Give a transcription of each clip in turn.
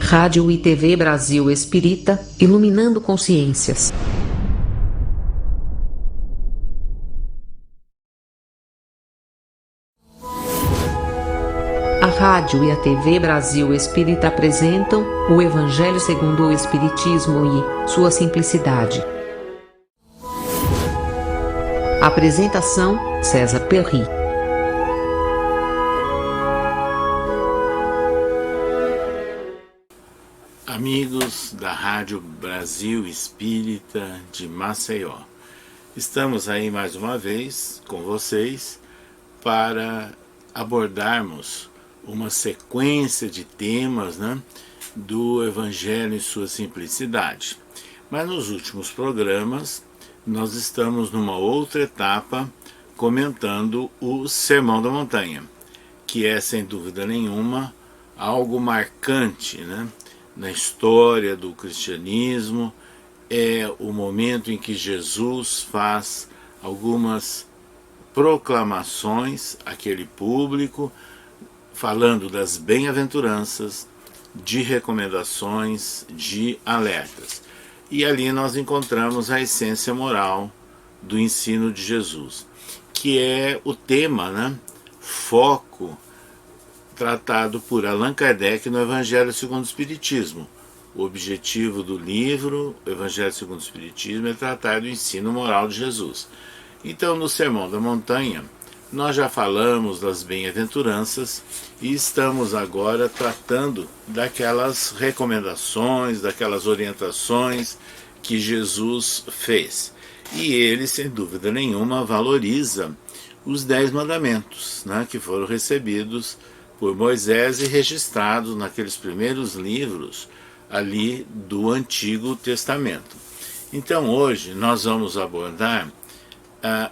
Rádio e TV Brasil Espírita, iluminando consciências. A rádio e a TV Brasil Espírita apresentam o Evangelho segundo o Espiritismo e sua simplicidade. Apresentação: César Perry. Amigos da Rádio Brasil Espírita de Maceió, estamos aí mais uma vez com vocês para abordarmos uma sequência de temas, do Evangelho em sua simplicidade. Mas nos últimos programas nós estamos numa outra etapa comentando o Sermão da Montanha, que é sem dúvida nenhuma algo marcante, na história do cristianismo. É o momento em que Jesus faz algumas proclamações àquele público, falando das bem-aventuranças, de recomendações, de alertas. E ali nós encontramos a essência moral do ensino de Jesus, que é o tema, foco, tratado por Allan Kardec no Evangelho segundo o Espiritismo. O objetivo do livro, o Evangelho segundo o Espiritismo, é tratar do ensino moral de Jesus. Então, no Sermão da Montanha, nós já falamos das bem-aventuranças e estamos agora tratando daquelas recomendações, daquelas orientações que Jesus fez. E ele, sem dúvida nenhuma, valoriza os 10 mandamentos, que foram recebidos por Moisés e registrados naqueles primeiros livros ali do Antigo Testamento. Então hoje nós vamos abordar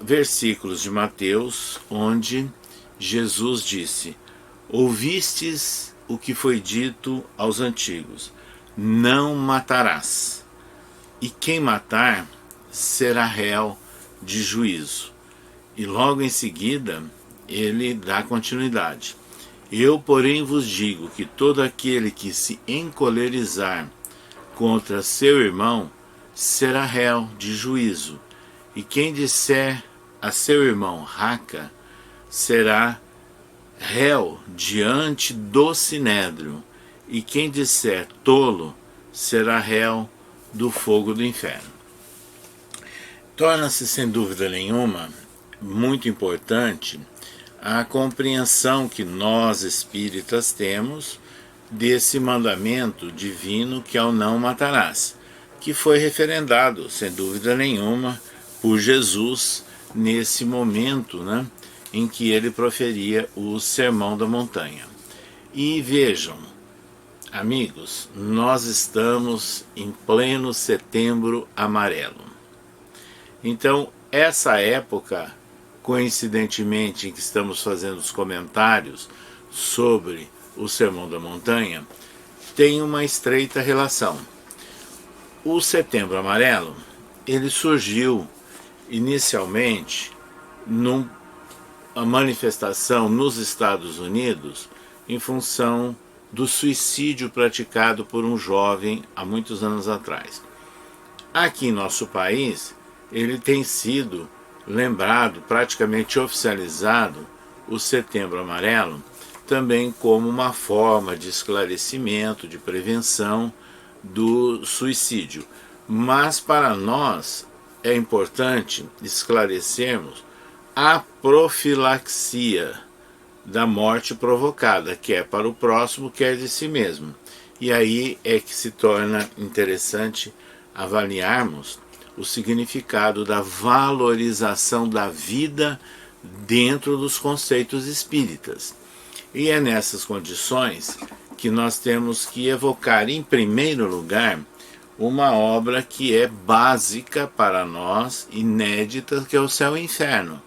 versículos de Mateus, onde Jesus disse: ouvistes o que foi dito aos antigos, não matarás, e quem matar será réu de juízo. E logo em seguida ele dá continuidade: eu, porém, vos digo que todo aquele que se encolerizar contra seu irmão será réu de juízo. E quem disser a seu irmão raca será réu diante do sinédrio. E quem disser tolo será réu do fogo do inferno. Torna-se, sem dúvida nenhuma, muito importante a compreensão que nós espíritas temos desse mandamento divino, que é o não matarás, que foi referendado, sem dúvida nenhuma, por Jesus nesse momento, em que ele proferia o Sermão da Montanha. E vejam, amigos, nós estamos em pleno Setembro Amarelo. Então, essa época, coincidentemente em que estamos fazendo os comentários sobre o Sermão da Montanha, tem uma estreita relação. O Setembro Amarelo, ele surgiu inicialmente numa manifestação nos Estados Unidos em função do suicídio praticado por um jovem há muitos anos atrás. Aqui em nosso país, ele tem sido lembrado, praticamente oficializado, o Setembro Amarelo, também como uma forma de esclarecimento, de prevenção do suicídio. Mas para nós é importante esclarecermos a profilaxia da morte provocada, que é para o próximo, quer de si mesmo. E aí é que se torna interessante avaliarmos o significado da valorização da vida dentro dos conceitos espíritas. E é nessas condições que nós temos que evocar, em primeiro lugar, uma obra que é básica para nós, inédita, que é o Céu e Inferno.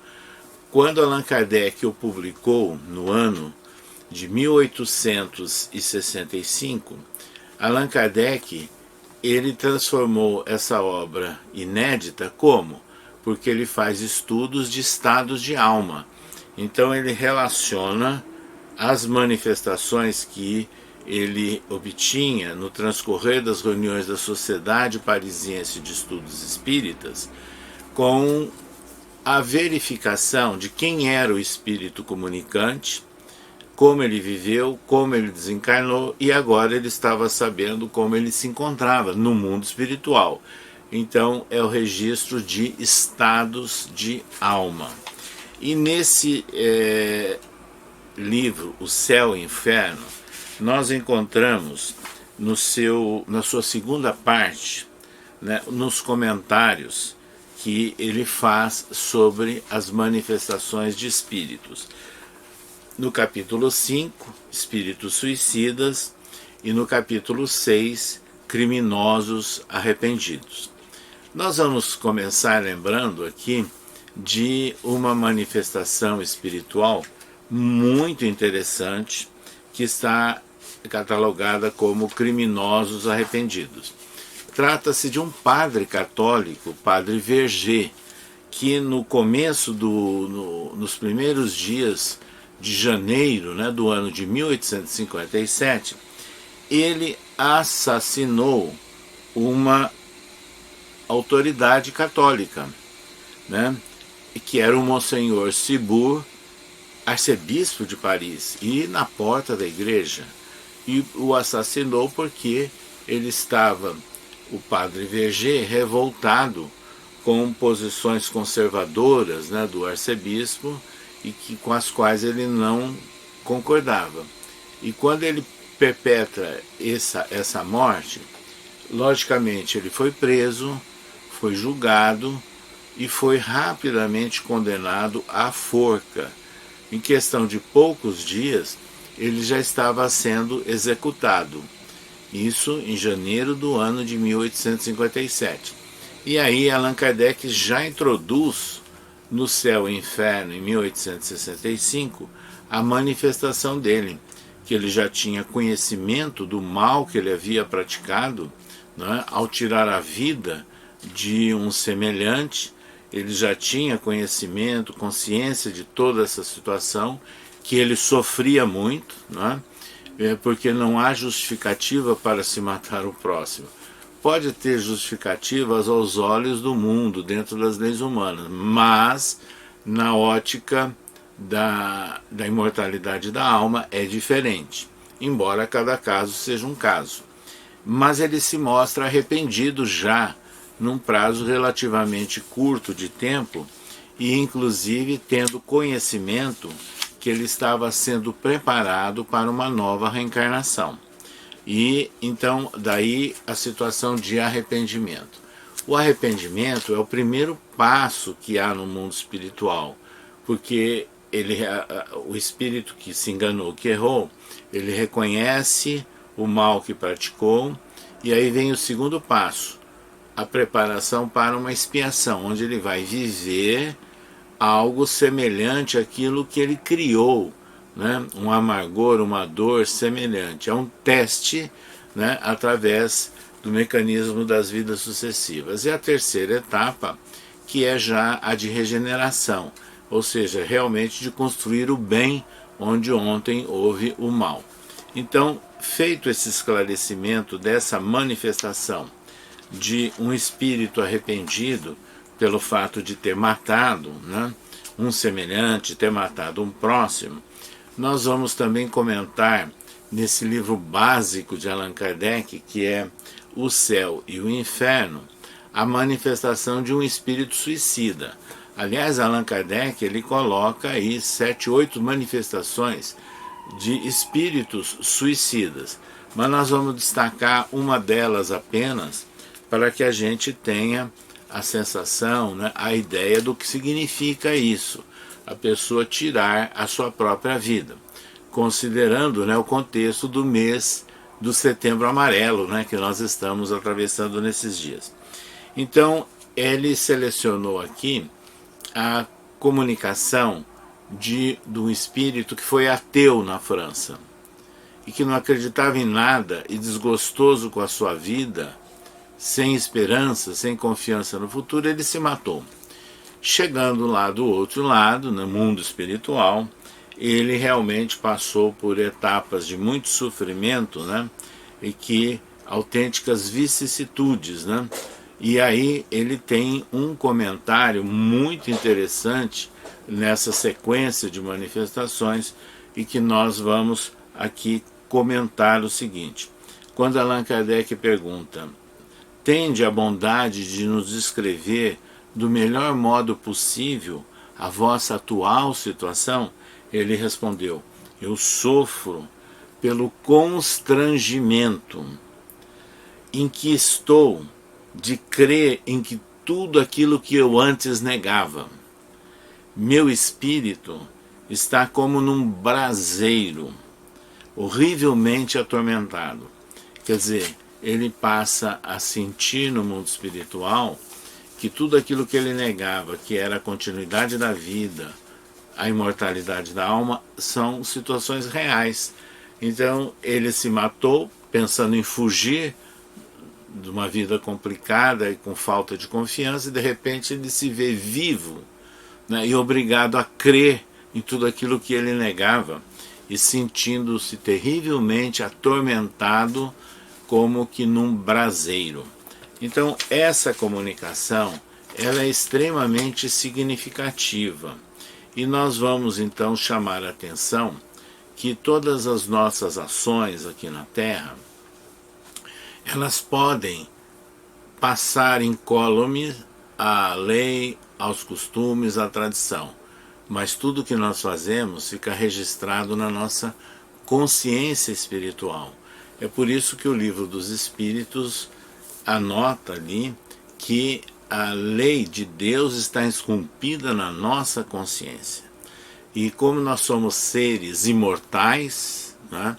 Quando Allan Kardec o publicou no ano de 1865, Allan Kardec ele transformou essa obra inédita como? Porque ele faz estudos de estados de alma. Então ele relaciona as manifestações que ele obtinha no transcorrer das reuniões da Sociedade Parisiense de Estudos Espíritas, com a verificação de quem era o espírito comunicante, como ele viveu, como ele desencarnou, e agora ele estava sabendo como ele se encontrava no mundo espiritual. Então é o registro de estados de alma. E nesse livro, O Céu e o Inferno, nós encontramos na sua segunda parte, né, nos comentários que ele faz sobre as manifestações de espíritos. No capítulo 5, Espíritos Suicidas, e no capítulo 6, Criminosos Arrependidos. Nós vamos começar lembrando aqui de uma manifestação espiritual muito interessante que está catalogada como Criminosos Arrependidos. Trata-se de um padre católico, Padre Verger, que no começo nos primeiros dias de janeiro, né, do ano de 1857, ele assassinou uma autoridade católica, né, que era o Monsenhor Cibour, arcebispo de Paris, e na porta da igreja. E o assassinou porque ele estava, o Padre Verger, revoltado com posições conservadoras, né, do arcebispo, e com as quais ele não concordava. E quando ele perpetra essa morte, logicamente ele foi preso, foi julgado e foi rapidamente condenado à forca. Em questão de poucos dias, ele já estava sendo executado. Isso em janeiro do ano de 1857. E aí Allan Kardec já introduz no Céu e Inferno, em 1865, a manifestação dele, que ele já tinha conhecimento do mal que ele havia praticado, né, ao tirar a vida de um semelhante. Ele já tinha conhecimento, consciência de toda essa situação, que ele sofria muito, né, porque não há justificativa para se matar o próximo. Pode ter justificativas aos olhos do mundo, dentro das leis humanas, mas na ótica da imortalidade da alma é diferente, embora cada caso seja um caso. Mas ele se mostra arrependido já num prazo relativamente curto de tempo, e inclusive tendo conhecimento que ele estava sendo preparado para uma nova reencarnação. E então daí a situação de arrependimento. O arrependimento é o primeiro passo que há no mundo espiritual, porque o espírito que se enganou, que errou, ele reconhece o mal que praticou, e aí vem o segundo passo, a preparação para uma expiação, onde ele vai viver algo semelhante àquilo que ele criou, né? Um amargor, uma dor semelhante. É um teste, né, através do mecanismo das vidas sucessivas. E a terceira etapa, que é já a de regeneração, ou seja, realmente de construir o bem onde ontem houve o mal. Então, feito esse esclarecimento dessa manifestação de um espírito arrependido pelo fato de ter matado, né, um semelhante, ter matado um próximo, nós vamos também comentar nesse livro básico de Allan Kardec, que é O Céu e o Inferno, a manifestação de um espírito suicida. Aliás, Allan Kardec ele coloca aí 7, 8 manifestações de espíritos suicidas, mas nós vamos destacar uma delas apenas para que a gente tenha a sensação, né, a ideia do que significa isso, a pessoa tirar a sua própria vida, considerando, né, o contexto do mês do Setembro Amarelo, né, que nós estamos atravessando nesses dias. Então, ele selecionou aqui a comunicação de um espírito que foi ateu na França e que não acreditava em nada e desgostoso com a sua vida, sem esperança, sem confiança no futuro, ele se matou. Chegando lá do outro lado, no mundo espiritual, ele realmente passou por etapas de muito sofrimento, né? E que autênticas vicissitudes, né? E aí ele tem um comentário muito interessante nessa sequência de manifestações e que nós vamos aqui comentar o seguinte. Quando Allan Kardec pergunta: tende a bondade de nos descrever do melhor modo possível a vossa atual situação? Ele respondeu: eu sofro pelo constrangimento em que estou de crer em que tudo aquilo que eu antes negava. Meu espírito está como num braseiro, horrivelmente atormentado. Quer dizer, ele passa a sentir no mundo espiritual que tudo aquilo que ele negava, que era a continuidade da vida, a imortalidade da alma, são situações reais. Então ele se matou pensando em fugir de uma vida complicada e com falta de confiança, e de repente ele se vê vivo, né, e obrigado a crer em tudo aquilo que ele negava, e sentindo-se terrivelmente atormentado como que num braseiro. Então essa comunicação, ela é extremamente significativa, e nós vamos então chamar a atenção que todas as nossas ações aqui na Terra, elas podem passar incólume à lei, aos costumes, à tradição, mas tudo que nós fazemos fica registrado na nossa consciência espiritual. É por isso que o Livro dos Espíritos anota ali que a lei de Deus está esculpida na nossa consciência. E como nós somos seres imortais, né,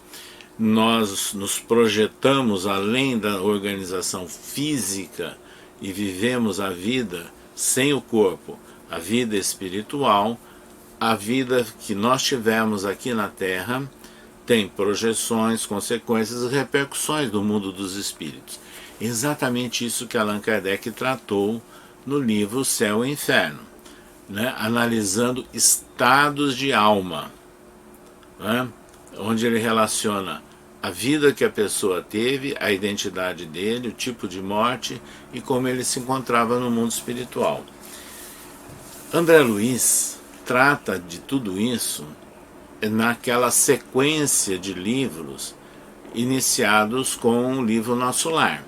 nós nos projetamos além da organização física e vivemos a vida sem o corpo, a vida espiritual. A vida que nós tivemos aqui na Terra tem projeções, consequências e repercussões do mundo dos espíritos. Exatamente isso que Allan Kardec tratou no livro Céu e Inferno, né? Analisando estados de alma, né? Onde ele relaciona a vida que a pessoa teve, a identidade dele, o tipo de morte e como ele se encontrava no mundo espiritual. André Luiz trata de tudo isso naquela sequência de livros iniciados com o livro Nosso Lar,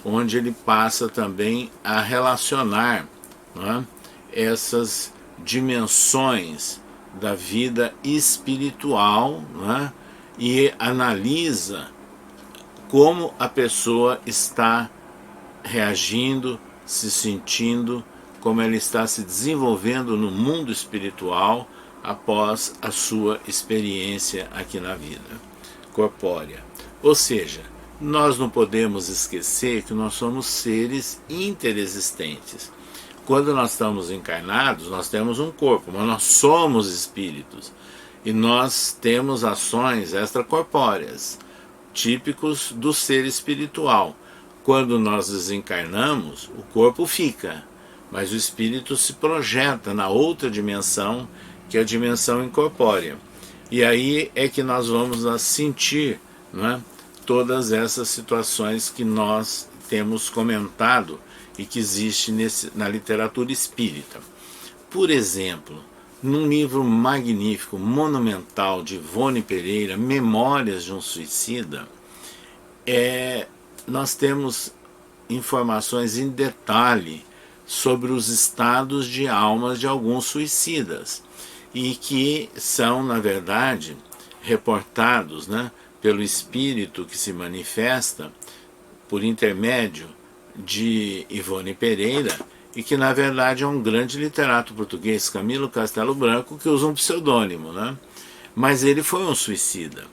onde ele passa também a relacionar, né, essas dimensões da vida espiritual, né, e analisa como a pessoa está reagindo, se sentindo, como ela está se desenvolvendo no mundo espiritual após a sua experiência aqui na vida corpórea. Ou seja, nós não podemos esquecer que nós somos seres interexistentes. Quando nós estamos encarnados, nós temos um corpo, mas nós somos espíritos. E nós temos ações extracorpóreas, típicos do ser espiritual. Quando nós desencarnamos, o corpo fica, mas o espírito se projeta na outra dimensão, que é a dimensão incorpórea. E aí é que nós vamos sentir, né, todas essas situações que nós temos comentado e que existe na literatura espírita. Por exemplo, num livro magnífico, monumental, de Ivone Pereira, Memórias de um Suicida, nós temos informações em detalhe sobre os estados de almas de alguns suicidas, e que são, na verdade, reportados, né, pelo espírito que se manifesta por intermédio de Ivone Pereira, e que na verdade é um grande literato português, Camilo Castelo Branco, que usa um pseudônimo, né? Mas ele foi um suicida.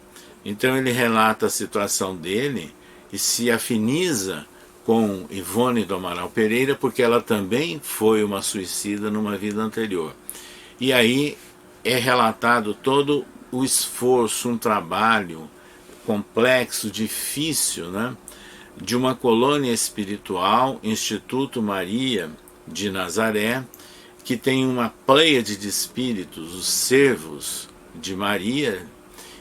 Então ele relata a situação dele e se afiniza com Ivone do Amaral Pereira, porque ela também foi uma suicida numa vida anterior. E aí é relatado todo o esforço, um trabalho complexo, difícil, né, de uma colônia espiritual, Instituto Maria de Nazaré, que tem uma pleiade de espíritos, os servos de Maria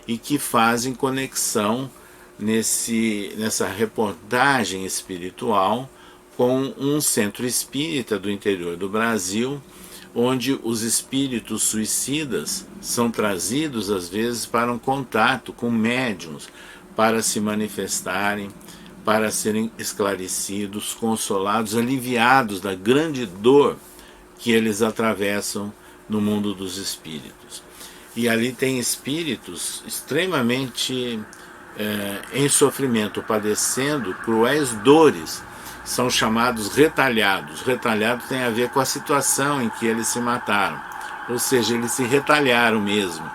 e que fazem conexão nessa reportagem espiritual com um centro espírita do interior do Brasil, onde os espíritos suicidas são trazidos às vezes para um contato com médiuns, para se manifestarem, para serem esclarecidos, consolados, aliviados da grande dor que eles atravessam no mundo dos espíritos. E ali tem espíritos extremamente em sofrimento, padecendo cruéis dores, são chamados retalhados. Retalhado tem a ver com a situação em que eles se mataram, ou seja, eles se retalharam mesmo,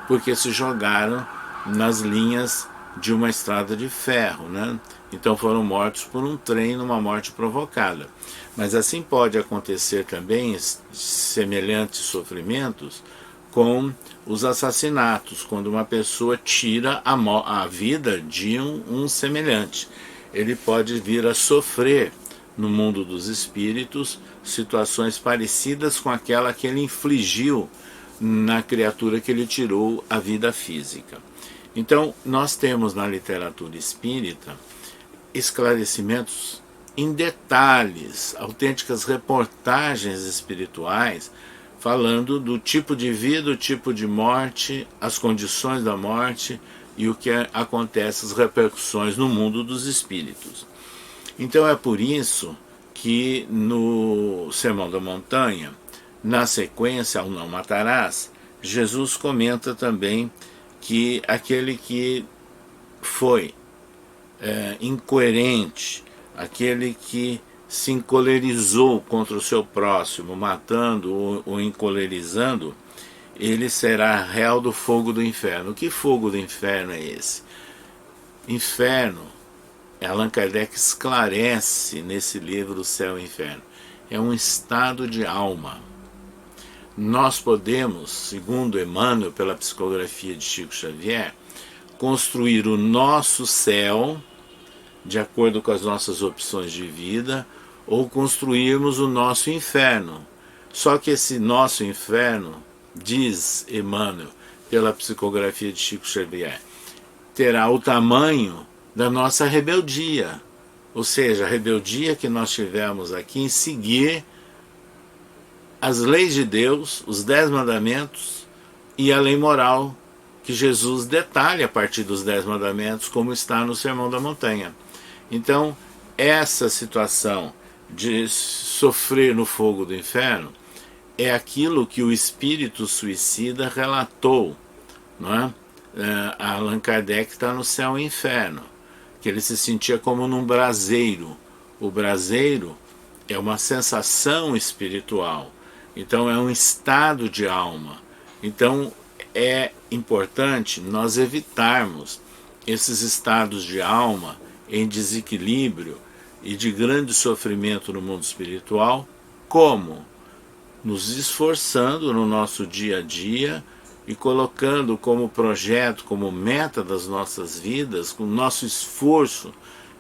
porque se jogaram nas linhas de uma estrada de ferro, né? Então foram mortos por um trem, numa morte provocada. Mas assim pode acontecer também semelhantes sofrimentos com os assassinatos, quando uma pessoa tira a vida de um semelhante. Ele pode vir a sofrer no mundo dos espíritos situações parecidas com aquela que ele infligiu na criatura que ele tirou a vida física. Então, nós temos na literatura espírita esclarecimentos em detalhes, autênticas reportagens espirituais, falando do tipo de vida, o tipo de morte, as condições da morte e o que acontece, as repercussões no mundo dos espíritos. Então é por isso que no Sermão da Montanha, na sequência ao Não Matarás, Jesus comenta também que aquele que foi incoerente, aquele que se encolerizou contra o seu próximo, matando ou encolerizando, ele será réu do fogo do inferno. Que fogo do inferno é esse? Inferno, Allan Kardec esclarece nesse livro O Céu e o Inferno, é um estado de alma. Nós podemos, segundo Emmanuel, pela psicografia de Chico Xavier, construir o nosso céu de acordo com as nossas opções de vida, ou construirmos o nosso inferno. Só que esse nosso inferno, diz Emmanuel, pela psicografia de Chico Xavier, terá o tamanho da nossa rebeldia, ou seja, a rebeldia que nós tivemos aqui em seguir as leis de Deus, os 10 mandamentos e a lei moral que Jesus detalha a partir dos 10 mandamentos, como está no Sermão da Montanha. Então, essa situação de sofrer no fogo do inferno é aquilo que o espírito suicida relatou, não é? Allan Kardec está no Céu e Inferno, que ele se sentia como num braseiro. O braseiro é uma sensação espiritual, então é um estado de alma. Então é importante nós evitarmos esses estados de alma em desequilíbrio e de grande sofrimento no mundo espiritual. Como? Nos esforçando no nosso dia a dia e colocando como projeto, como meta das nossas vidas, com o nosso esforço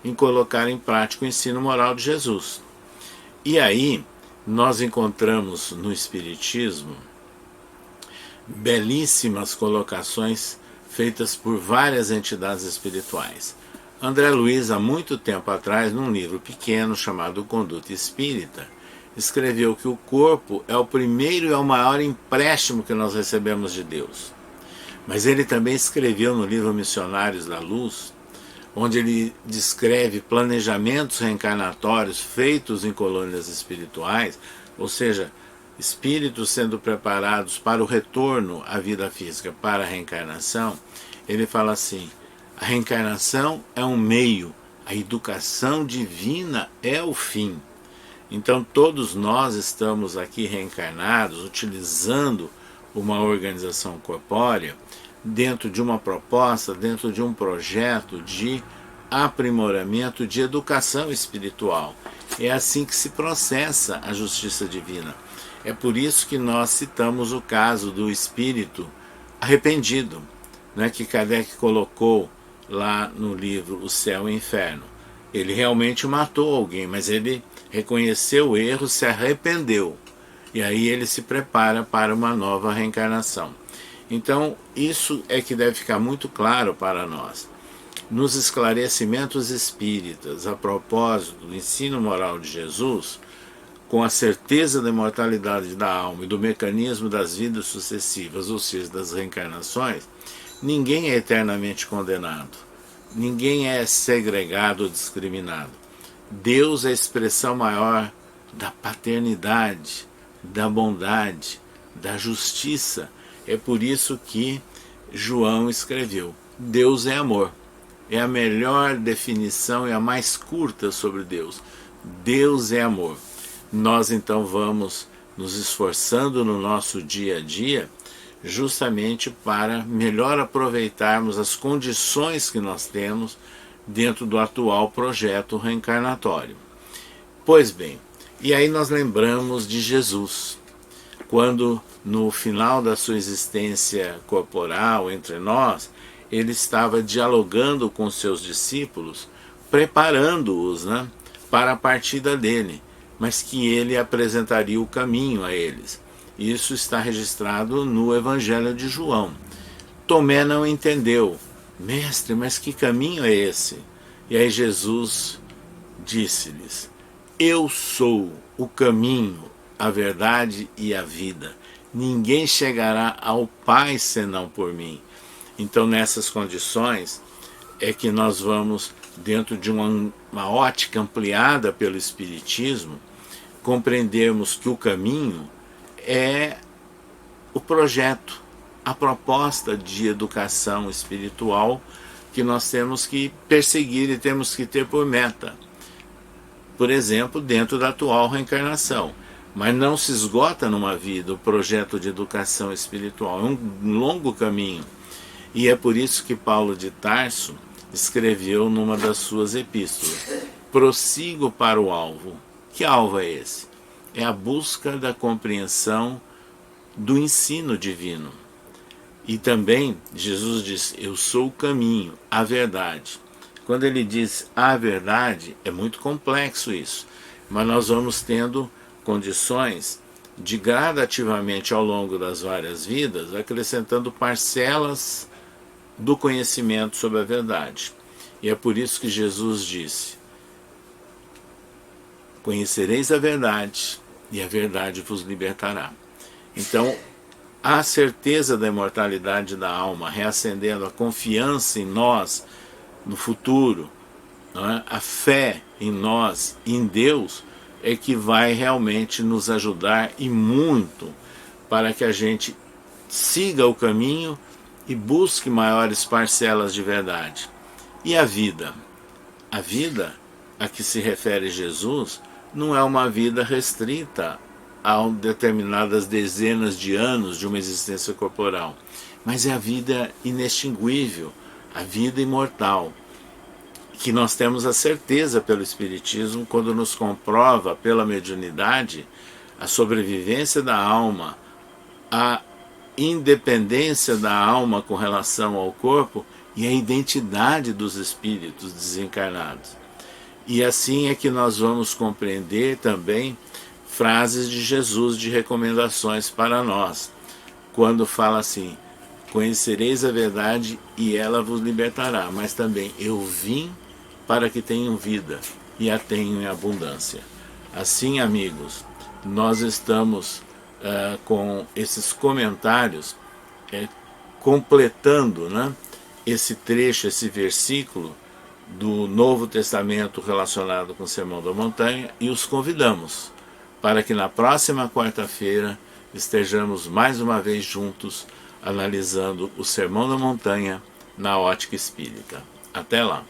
em colocar em prática o ensino moral de Jesus. E aí nós encontramos no Espiritismo belíssimas colocações feitas por várias entidades espirituais. André Luiz, há muito tempo atrás, num livro pequeno chamado Conduta Espírita, escreveu que o corpo é o primeiro e é o maior empréstimo que nós recebemos de Deus. Mas ele também escreveu no livro Missionários da Luz, onde ele descreve planejamentos reencarnatórios feitos em colônias espirituais, ou seja, espíritos sendo preparados para o retorno à vida física, para a reencarnação. Ele fala assim: a reencarnação é um meio, a educação divina é o fim. Então todos nós estamos aqui reencarnados, utilizando uma organização corpórea, dentro de uma proposta, dentro de um projeto de aprimoramento, de educação espiritual. É assim que se processa a justiça divina. É por isso que nós citamos o caso do espírito arrependido, né, que Kardec colocou lá no livro O Céu e o Inferno. Ele realmente matou alguém, mas ele reconheceu o erro, se arrependeu. E aí ele se prepara para uma nova reencarnação. Então, isso é que deve ficar muito claro para nós. Nos esclarecimentos espíritas, a propósito do ensino moral de Jesus, com a certeza da imortalidade da alma e do mecanismo das vidas sucessivas, ou seja, das reencarnações, ninguém é eternamente condenado, ninguém é segregado ou discriminado. Deus é a expressão maior da paternidade, da bondade, da justiça. É por isso que João escreveu: Deus é amor. É a melhor definição e a mais curta sobre Deus. Deus é amor. Nós então vamos nos esforçando no nosso dia a dia justamente para melhor aproveitarmos as condições que nós temos dentro do atual projeto reencarnatório. Pois bem, e aí nós lembramos de Jesus, quando no final da sua existência corporal entre nós, ele estava dialogando com seus discípulos, preparando-os, para a partida dele, mas que ele apresentaria o caminho a eles. Isso está registrado no Evangelho de João. Tomé não entendeu: mestre, mas que caminho é esse? E aí Jesus disse-lhes: eu sou o caminho, a verdade e a vida. Ninguém chegará ao Pai senão por mim. Então, nessas condições, é que nós vamos, dentro de uma ótica ampliada pelo Espiritismo, compreendermos que o caminho é o projeto, a proposta de educação espiritual que nós temos que perseguir e temos que ter por meta. Por exemplo, dentro da atual reencarnação. Mas não se esgota numa vida o projeto de educação espiritual. É um longo caminho. E é por isso que Paulo de Tarso escreveu numa das suas epístolas: prossigo para o alvo. Que alvo é esse? É a busca da compreensão do ensino divino. E também Jesus diz: eu sou o caminho, a verdade. Quando ele diz a verdade, é muito complexo isso, mas nós vamos tendo condições de gradativamente ao longo das várias vidas acrescentando parcelas do conhecimento sobre a verdade. E é por isso que Jesus disse: conhecereis a verdade e a verdade vos libertará. Então, a certeza da imortalidade da alma, reacendendo a confiança em nós, no futuro, a fé em nós, em Deus, é que vai realmente nos ajudar e muito para que a gente siga o caminho e busque maiores parcelas de verdade. E a vida? A vida a que se refere Jesus não é uma vida restrita a determinadas dezenas de anos de uma existência corporal, mas é a vida inextinguível, a vida imortal, que nós temos a certeza pelo Espiritismo quando nos comprova pela mediunidade a sobrevivência da alma, a independência da alma com relação ao corpo e a identidade dos espíritos desencarnados. E assim é que nós vamos compreender também frases de Jesus de recomendações para nós, quando fala assim: conhecereis a verdade e ela vos libertará, mas também eu vim para que tenham vida e a tenham em abundância. Assim, amigos, nós estamos com esses comentários completando esse trecho, esse versículo do Novo Testamento relacionado com o Sermão da Montanha, e os convidamos para que na próxima quarta-feira estejamos mais uma vez juntos analisando o Sermão da Montanha na ótica espírita. Até lá!